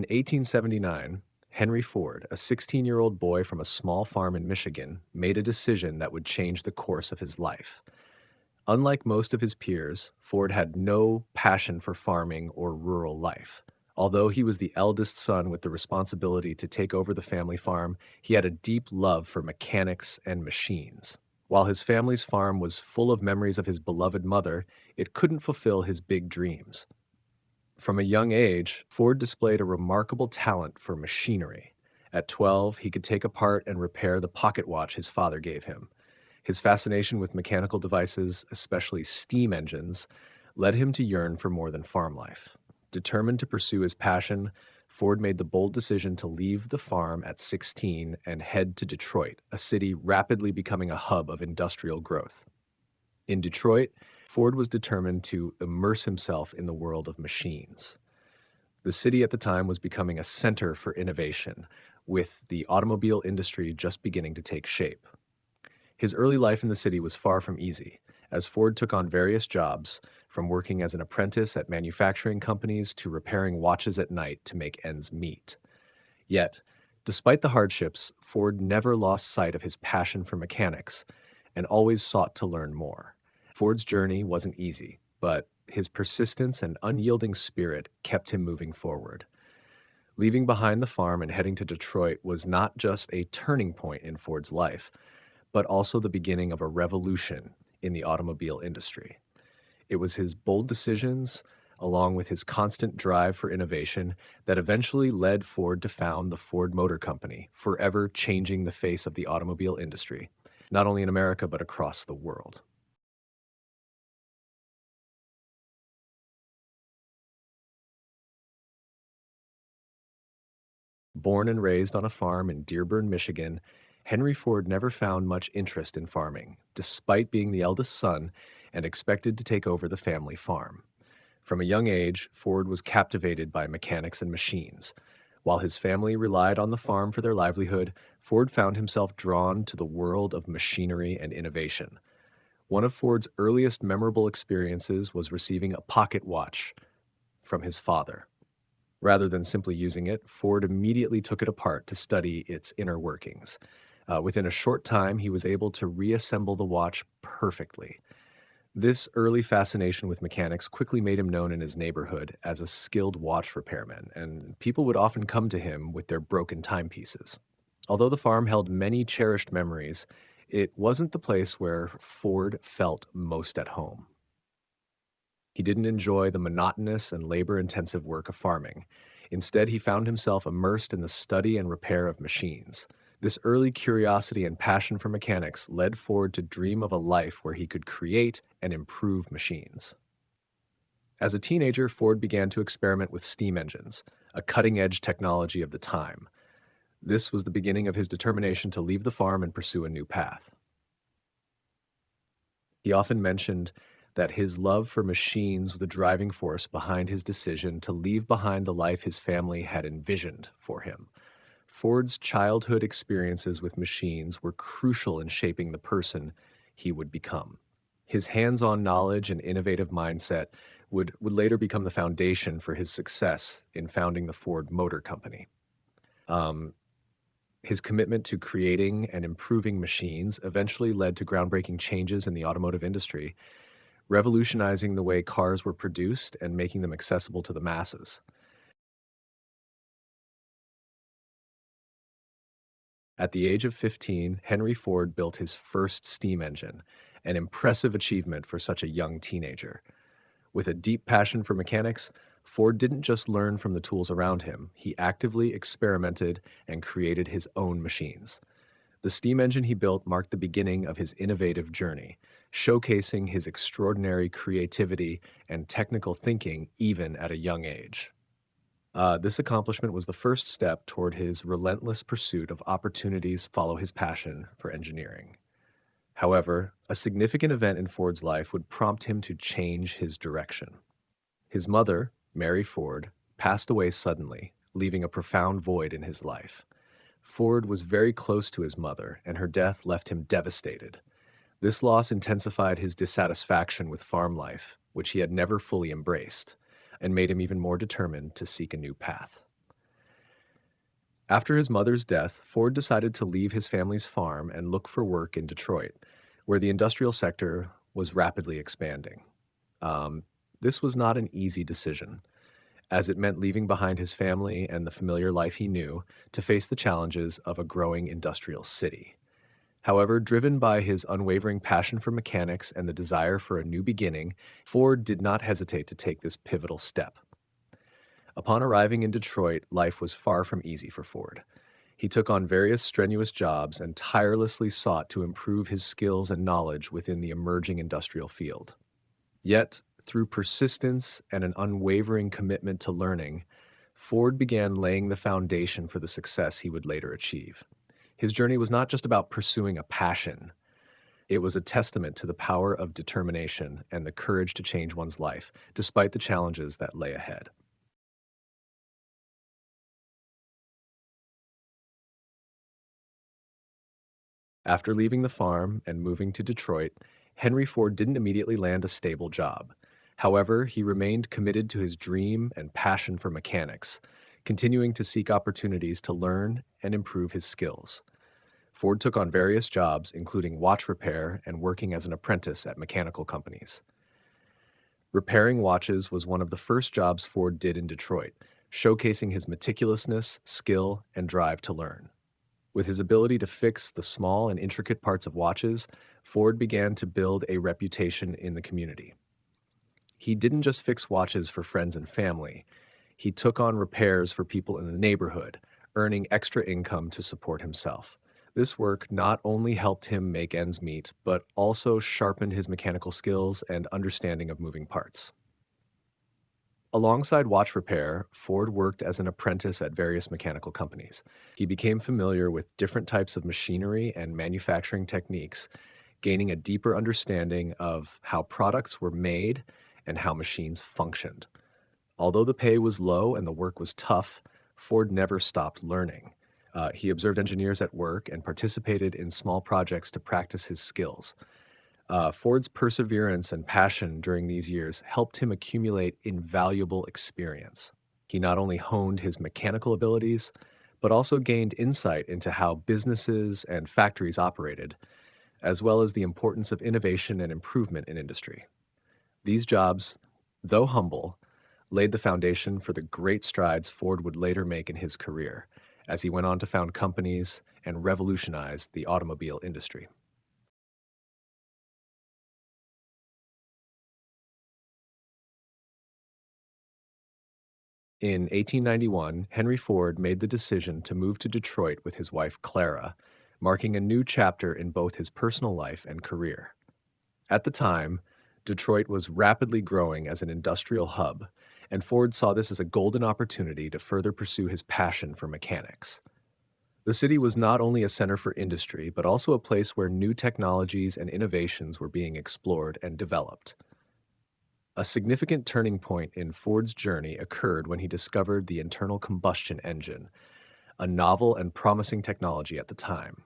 In 1879, Henry Ford, a 16-year-old boy from a small farm in Michigan, made a decision that would change the course of his life. Unlike most of his peers, Ford had no passion for farming or rural life. Although he was the eldest son with the responsibility to take over the family farm, he had a deep love for mechanics and machines. While his family's farm was full of memories of his beloved mother, it couldn't fulfill his big dreams. From a young age, Ford displayed a remarkable talent for machinery. At 12, he could take apart and repair the pocket watch his father gave him. His fascination with mechanical devices, especially steam engines, led him to yearn for more than farm life. Determined to pursue his passion, Ford made the bold decision to leave the farm at 16 and head to Detroit, a city rapidly becoming a hub of industrial growth. In Detroit, Ford was determined to immerse himself in the world of machines. The city at the time was becoming a center for innovation, with the automobile industry just beginning to take shape. His early life in the city was far from easy, as Ford took on various jobs, from working as an apprentice at manufacturing companies to repairing watches at night to make ends meet. Yet, despite the hardships, Ford never lost sight of his passion for mechanics and always sought to learn more. Ford's journey wasn't easy, but his persistence and unyielding spirit kept him moving forward. Leaving behind the farm and heading to Detroit was not just a turning point in Ford's life, but also the beginning of a revolution in the automobile industry. It was his bold decisions, along with his constant drive for innovation, that eventually led Ford to found the Ford Motor Company, forever changing the face of the automobile industry, not only in America but across the world. Born and raised on a farm in Dearborn, Michigan, Henry Ford never found much interest in farming, despite being the eldest son and expected to take over the family farm. From a young age, Ford was captivated by mechanics and machines. While his family relied on the farm for their livelihood, Ford found himself drawn to the world of machinery and innovation. One of Ford's earliest memorable experiences was receiving a pocket watch from his father. Rather than simply using it, Ford immediately took it apart to study its inner workings. Within a short time, he was able to reassemble the watch perfectly. This early fascination with mechanics quickly made him known in his neighborhood as a skilled watch repairman, and people would often come to him with their broken timepieces. Although the farm held many cherished memories, it wasn't the place where Ford felt most at home. He didn't enjoy the monotonous and labor-intensive work of farming. Instead, he found himself immersed in the study and repair of machines. This early curiosity and passion for mechanics led Ford to dream of a life where he could create and improve machines. As a teenager, Ford began to experiment with steam engines, a cutting-edge technology of the time. This was the beginning of his determination to leave the farm and pursue a new path. He often mentioned that his love for machines was the driving force behind his decision to leave behind the life his family had envisioned for him. Ford's childhood experiences with machines were crucial in shaping the person he would become. His hands-on knowledge and innovative mindset would later become the foundation for his success in founding the Ford Motor Company. Um, his commitment to creating and improving machines eventually led to groundbreaking changes in the automotive industry, revolutionizing the way cars were produced and making them accessible to the masses. At the age of 15, Henry Ford built his first steam engine, an impressive achievement for such a young teenager. With a deep passion for mechanics, Ford didn't just learn from the tools around him, he actively experimented and created his own machines. The steam engine he built marked the beginning of his innovative journey, showcasing his extraordinary creativity and technical thinking even at a young age. This accomplishment was the first step toward his relentless pursuit of opportunities follow his passion for engineering. However, a significant event in Ford's life would prompt him to change his direction. His mother, Mary Ford, passed away suddenly, leaving a profound void in his life. Ford was very close to his mother, and her death left him devastated. This loss intensified his dissatisfaction with farm life, which he had never fully embraced, and made him even more determined to seek a new path. After his mother's death, Ford decided to leave his family's farm and look for work in Detroit, where the industrial sector was rapidly expanding. Um, this was not an easy decision, as it meant leaving behind his family and the familiar life he knew to face the challenges of a growing industrial city. However, driven by his unwavering passion for mechanics and the desire for a new beginning, Ford did not hesitate to take this pivotal step. Upon arriving in Detroit, life was far from easy for Ford. He took on various strenuous jobs and tirelessly sought to improve his skills and knowledge within the emerging industrial field. Yet, through persistence and an unwavering commitment to learning, Ford began laying the foundation for the success he would later achieve. His journey was not just about pursuing a passion, it was a testament to the power of determination and the courage to change one's life, despite the challenges that lay ahead. After leaving the farm and moving to Detroit, Henry Ford didn't immediately land a stable job. However, he remained committed to his dream and passion for mechanics, continuing to seek opportunities to learn and improve his skills. Ford took on various jobs, including watch repair and working as an apprentice at mechanical companies. Repairing watches was one of the first jobs Ford did in Detroit, showcasing his meticulousness, skill, and drive to learn. With his ability to fix the small and intricate parts of watches, Ford began to build a reputation in the community. He didn't just fix watches for friends and family, he took on repairs for people in the neighborhood, earning extra income to support himself. This work not only helped him make ends meet, but also sharpened his mechanical skills and understanding of moving parts. Alongside watch repair, Ford worked as an apprentice at various mechanical companies. He became familiar with different types of machinery and manufacturing techniques, gaining a deeper understanding of how products were made and how machines functioned. Although the pay was low and the work was tough, Ford never stopped learning. He observed engineers at work and participated in small projects to practice his skills. Ford's perseverance and passion during these years helped him accumulate invaluable experience. He not only honed his mechanical abilities, but also gained insight into how businesses and factories operated, as well as the importance of innovation and improvement in industry. These jobs, though humble, laid the foundation for the great strides Ford would later make in his career, as he went on to found companies and revolutionize the automobile industry. In 1891, Henry Ford made the decision to move to Detroit with his wife Clara, marking a new chapter in both his personal life and career. At the time, Detroit was rapidly growing as an industrial hub, and Ford saw this as a golden opportunity to further pursue his passion for mechanics. The city was not only a center for industry, but also a place where new technologies and innovations were being explored and developed. A significant turning point in Ford's journey occurred when he discovered the internal combustion engine, a novel and promising technology at the time.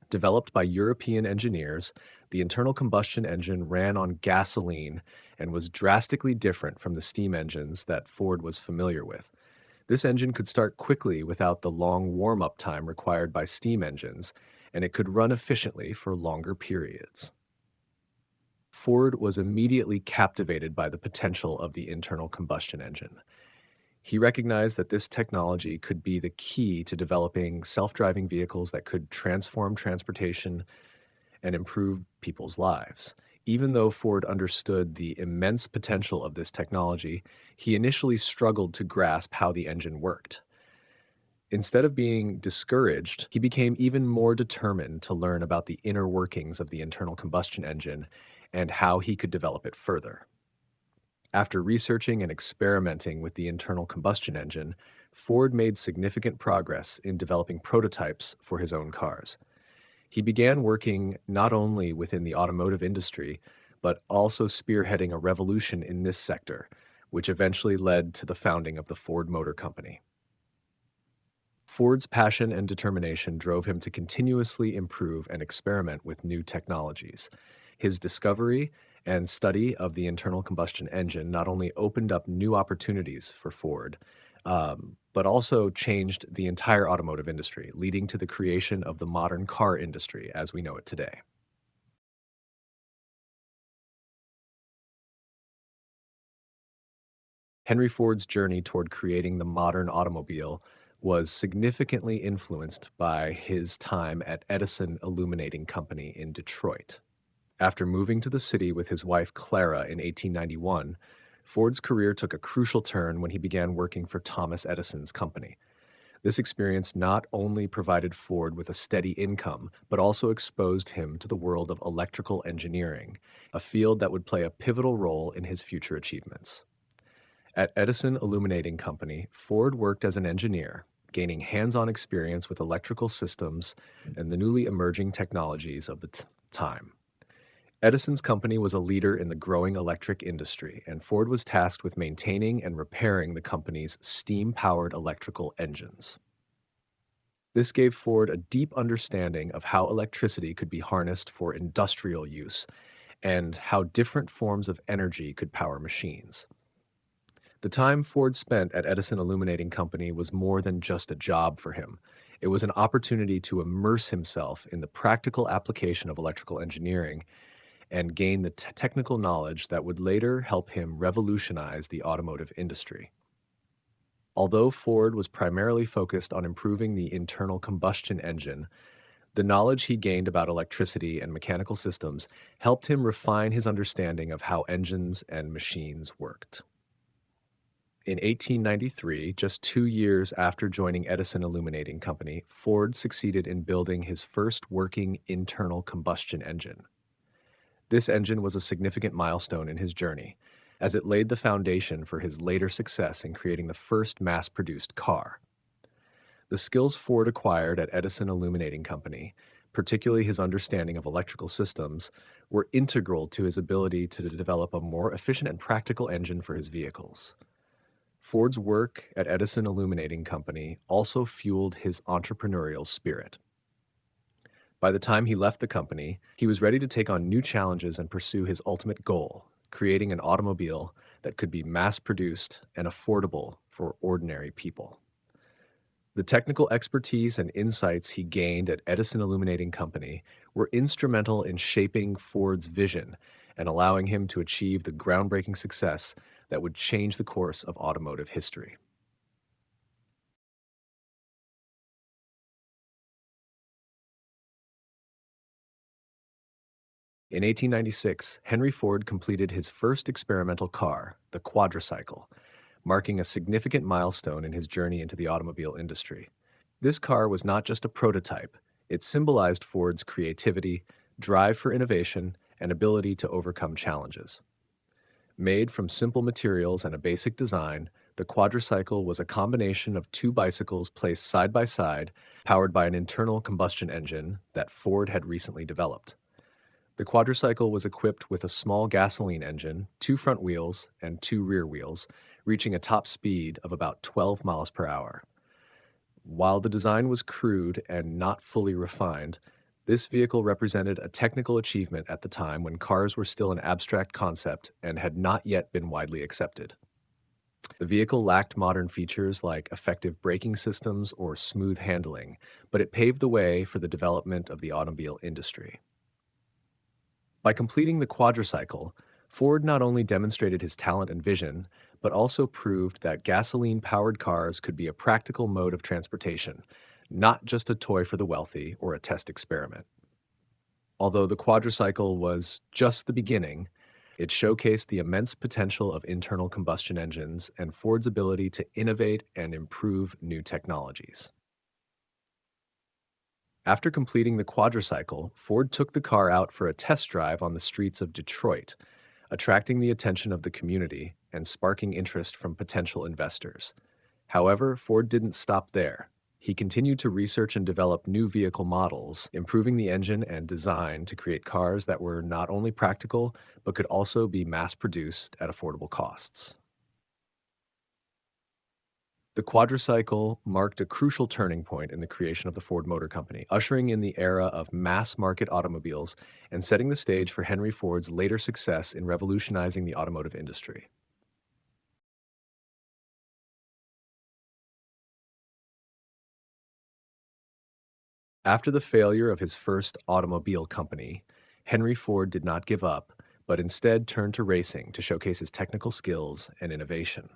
Developed by European engineers, the internal combustion engine ran on gasoline and was drastically different from the steam engines that Ford was familiar with. This engine could start quickly without the long warm-up time required by steam engines, and it could run efficiently for longer periods. Ford was immediately captivated by the potential of the internal combustion engine. He recognized that this technology could be the key to developing self-driving vehicles that could transform transportation and improve people's lives. Even though Ford understood the immense potential of this technology, he initially struggled to grasp how the engine worked. Instead of being discouraged, he became even more determined to learn about the inner workings of the internal combustion engine and how he could develop it further. After researching and experimenting with the internal combustion engine, Ford made significant progress in developing prototypes for his own cars. He began working not only within the automotive industry, but also spearheading a revolution in this sector, which eventually led to the founding of the Ford Motor Company. Ford's passion and determination drove him to continuously improve and experiment with new technologies. His discovery and study of the internal combustion engine not only opened up new opportunities for Ford, but also changed the entire automotive industry, leading to the creation of the modern car industry as we know it today. Henry Ford's journey toward creating the modern automobile was significantly influenced by his time at Edison Illuminating Company in Detroit. After moving to the city with his wife Clara in 1891, Ford's career took a crucial turn when he began working for Thomas Edison's company. This experience not only provided Ford with a steady income, but also exposed him to the world of electrical engineering, a field that would play a pivotal role in his future achievements. At Edison Illuminating Company, Ford worked as an engineer, gaining hands-on experience with electrical systems and the newly emerging technologies of the time. Edison's company was a leader in the growing electric industry, and Ford was tasked with maintaining and repairing the company's steam-powered electrical engines. This gave Ford a deep understanding of how electricity could be harnessed for industrial use and how different forms of energy could power machines. The time Ford spent at Edison Illuminating Company was more than just a job for him. It was an opportunity to immerse himself in the practical application of electrical engineering and gain the technical knowledge that would later help him revolutionize the automotive industry. Although Ford was primarily focused on improving the internal combustion engine, the knowledge he gained about electricity and mechanical systems helped him refine his understanding of how engines and machines worked. In 1893, just 2 years after joining Edison Illuminating Company, Ford succeeded in building his first working internal combustion engine. This engine was a significant milestone in his journey, as it laid the foundation for his later success in creating the first mass-produced car. The skills Ford acquired at Edison Illuminating Company, particularly his understanding of electrical systems, were integral to his ability to develop a more efficient and practical engine for his vehicles. Ford's work at Edison Illuminating Company also fueled his entrepreneurial spirit. By the time he left the company, he was ready to take on new challenges and pursue his ultimate goal, creating an automobile that could be mass-produced and affordable for ordinary people. The technical expertise and insights he gained at Edison Illuminating Company were instrumental in shaping Ford's vision and allowing him to achieve the groundbreaking success that would change the course of automotive history. In 1896, Henry Ford completed his first experimental car, the quadricycle, marking a significant milestone in his journey into the automobile industry. This car was not just a prototype, it symbolized Ford's creativity, drive for innovation, and ability to overcome challenges. Made from simple materials and a basic design, the quadricycle was a combination of two bicycles placed side by side, powered by an internal combustion engine that Ford had recently developed. The quadricycle was equipped with a small gasoline engine, two front wheels, and two rear wheels, reaching a top speed of about 12 miles per hour. While the design was crude and not fully refined, this vehicle represented a technical achievement at the time when cars were still an abstract concept and had not yet been widely accepted. The vehicle lacked modern features like effective braking systems or smooth handling, but it paved the way for the development of the automobile industry. By completing the quadricycle, Ford not only demonstrated his talent and vision, but also proved that gasoline-powered cars could be a practical mode of transportation, not just a toy for the wealthy or a test experiment. Although the quadricycle was just the beginning, it showcased the immense potential of internal combustion engines and Ford's ability to innovate and improve new technologies. After completing the quadricycle, Ford took the car out for a test drive on the streets of Detroit, attracting the attention of the community and sparking interest from potential investors. However, Ford didn't stop there. He continued to research and develop new vehicle models, improving the engine and design to create cars that were not only practical, but could also be mass-produced at affordable costs. The quadricycle marked a crucial turning point in the creation of the Ford Motor Company, ushering in the era of mass-market automobiles and setting the stage for Henry Ford's later success in revolutionizing the automotive industry. After the failure of his first automobile company, Henry Ford did not give up, but instead turned to racing to showcase his technical skills and innovation.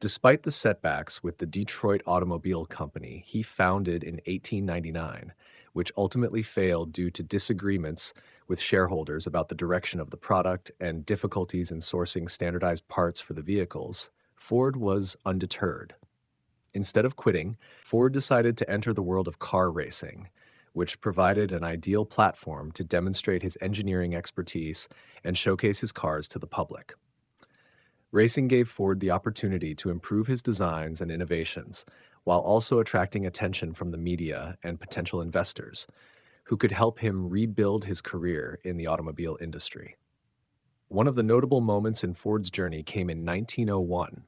Despite the setbacks with the Detroit Automobile Company he founded in 1899, which ultimately failed due to disagreements with shareholders about the direction of the product and difficulties in sourcing standardized parts for the vehicles, Ford was undeterred. Instead of quitting, Ford decided to enter the world of car racing, which provided an ideal platform to demonstrate his engineering expertise and showcase his cars to the public. Racing gave Ford the opportunity to improve his designs and innovations, while also attracting attention from the media and potential investors, who could help him rebuild his career in the automobile industry. One of the notable moments in Ford's journey came in 1901,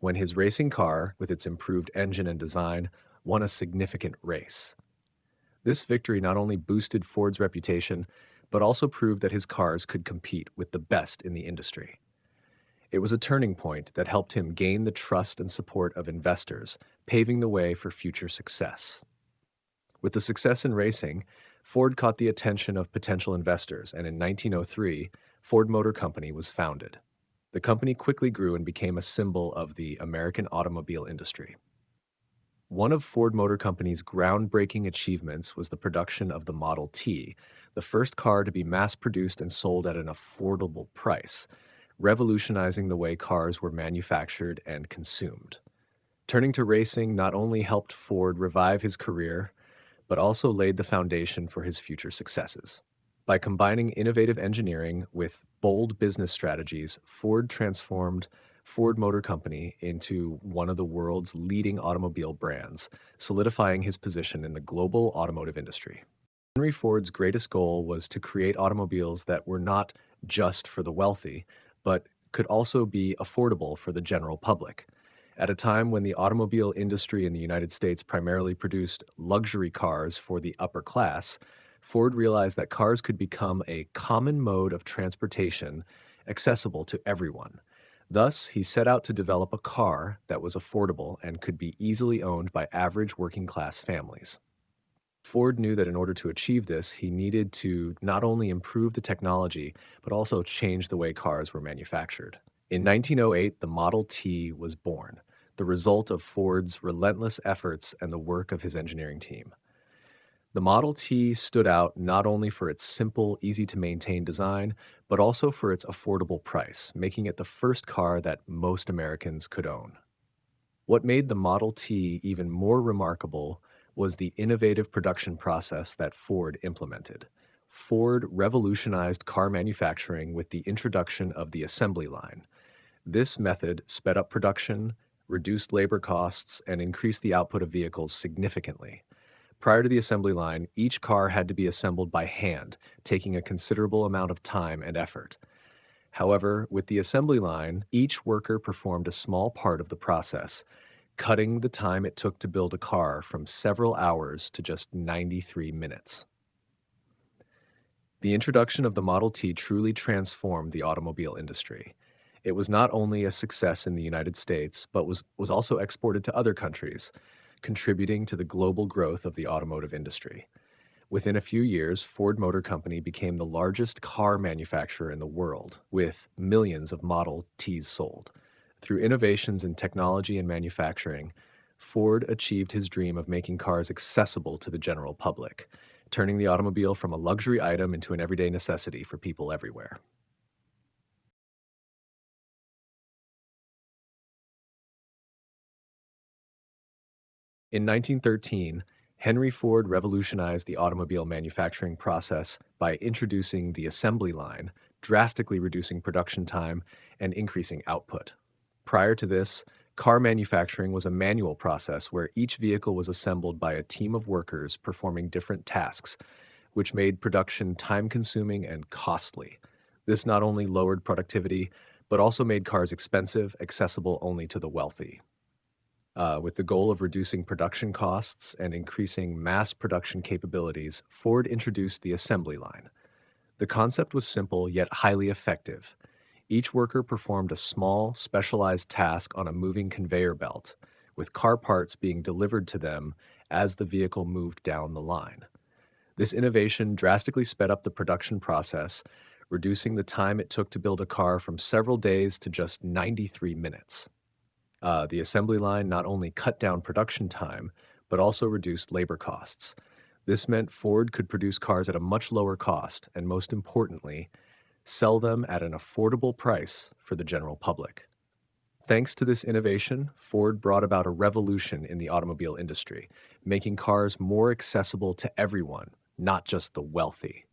when his racing car, with its improved engine and design, won a significant race. This victory not only boosted Ford's reputation, but also proved that his cars could compete with the best in the industry. It was a turning point that helped him gain the trust and support of investors, paving the way for future success. With the success in racing, Ford caught the attention of potential investors, and in 1903, Ford Motor Company was founded. The company quickly grew and became a symbol of the American automobile industry. One of Ford Motor Company's groundbreaking achievements was the production of the Model T, the first car to be mass-produced and sold at an affordable price, revolutionizing the way cars were manufactured and consumed. Turning to racing not only helped Ford revive his career, but also laid the foundation for his future successes. By combining innovative engineering with bold business strategies, Ford transformed Ford Motor Company into one of the world's leading automobile brands, solidifying his position in the global automotive industry. Henry Ford's greatest goal was to create automobiles that were not just for the wealthy, but could also be affordable for the general public. At a time when the automobile industry in the United States primarily produced luxury cars for the upper class, Ford realized that cars could become a common mode of transportation accessible to everyone. Thus, he set out to develop a car that was affordable and could be easily owned by average working-class families. Ford knew that in order to achieve this, he needed to not only improve the technology, but also change the way cars were manufactured. In 1908, the Model T was born, the result of Ford's relentless efforts and the work of his engineering team. The Model T stood out not only for its simple, easy-to-maintain design, but also for its affordable price, making it the first car that most Americans could own. What made the Model T even more remarkable was the innovative production process that Ford implemented. Ford revolutionized car manufacturing with the introduction of the assembly line. This method sped up production, reduced labor costs, and increased the output of vehicles significantly. Prior to the assembly line, each car had to be assembled by hand, taking a considerable amount of time and effort. However, with the assembly line, each worker performed a small part of the process, cutting the time it took to build a car from several hours to just 93 minutes. The introduction of the Model T truly transformed the automobile industry. It was not only a success in the United States, but was also exported to other countries, contributing to the global growth of the automotive industry. Within a few years, Ford Motor Company became the largest car manufacturer in the world, with millions of Model Ts sold. Through innovations in technology and manufacturing, Ford achieved his dream of making cars accessible to the general public, turning the automobile from a luxury item into an everyday necessity for people everywhere. In 1913, Henry Ford revolutionized the automobile manufacturing process by introducing the assembly line, drastically reducing production time and increasing output. Prior to this, car manufacturing was a manual process where each vehicle was assembled by a team of workers performing different tasks, which made production time-consuming and costly. This not only lowered productivity, but also made cars expensive, accessible only to the wealthy. With the goal of reducing production costs and increasing mass production capabilities, Ford introduced the assembly line. The concept was simple yet highly effective. Each worker performed a small, specialized task on a moving conveyor belt, with car parts being delivered to them as the vehicle moved down the line. This innovation drastically sped up the production process, reducing the time it took to build a car from several days to just 93 minutes. The assembly line not only cut down production time, but also reduced labor costs. This meant Ford could produce cars at a much lower cost and, most importantly, sell them at an affordable price for the general public. Thanks to this innovation, Ford brought about a revolution in the automobile industry, making cars more accessible to everyone, not just the wealthy.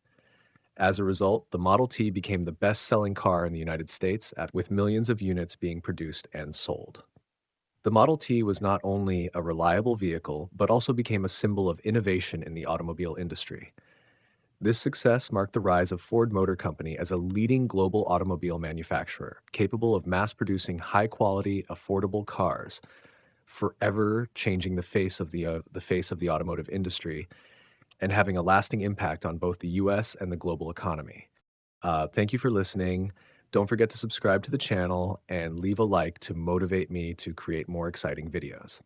As a result, the Model T became the best-selling car in the United States, with millions of units being produced and sold. The Model T was not only a reliable vehicle, but also became a symbol of innovation in the automobile industry. This success marked the rise of Ford Motor Company as a leading global automobile manufacturer, capable of mass-producing high-quality, affordable cars, forever changing the face of the automotive industry and having a lasting impact on both the US and the global economy. Thank you for listening. Don't forget to subscribe to the channel and leave a like to motivate me to create more exciting videos.